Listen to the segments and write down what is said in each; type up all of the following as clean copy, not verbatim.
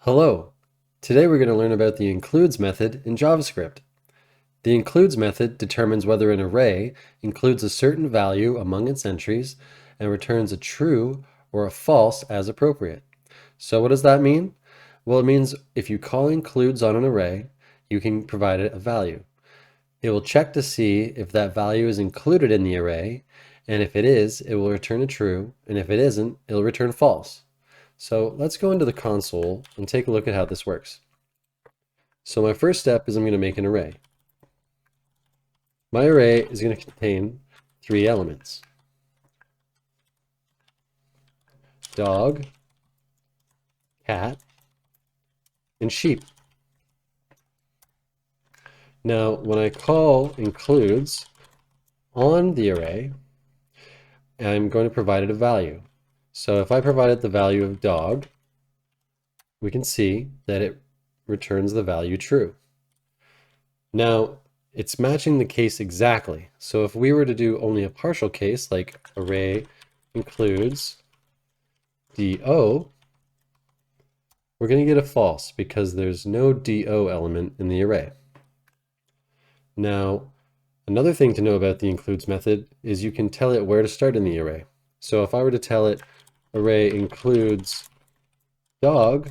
Hello! Today we're going to learn about the includes method in JavaScript. The includes method determines whether an array includes a certain value among its entries and returns a true or a false as appropriate. So what does that mean? Well, it means if you call includes on an array, you can provide it a value. It will check to see if that value is included in the array, and if it is, it will return a true, and if it isn't, it'll return false. So let's go into the console and take a look at how this works. So my first step is I'm going to make an array. My array is going to contain 3 elements: dog, cat, and sheep. Now, when I call includes on the array, I'm going to provide it a value. So if I provided the value of dog, we can see that it returns the value true. Now, it's matching the case exactly. So if we were to do only a partial case, like array includes do, we're going to get a false because there's no do element in the array. Now, another thing to know about the includes method is you can tell it where to start in the array. So if I were to tell it array includes dog,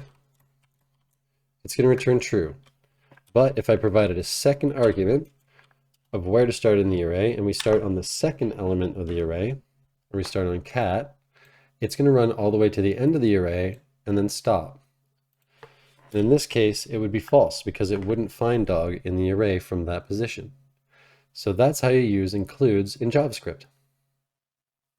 it's going to return true. But if I provided a second argument of where to start in the array, and we start on the second element of the array, and we start on cat, it's going to run all the way to the end of the array and then stop. And in this case, it would be false because it wouldn't find dog in the array from that position. So that's how you use includes in JavaScript.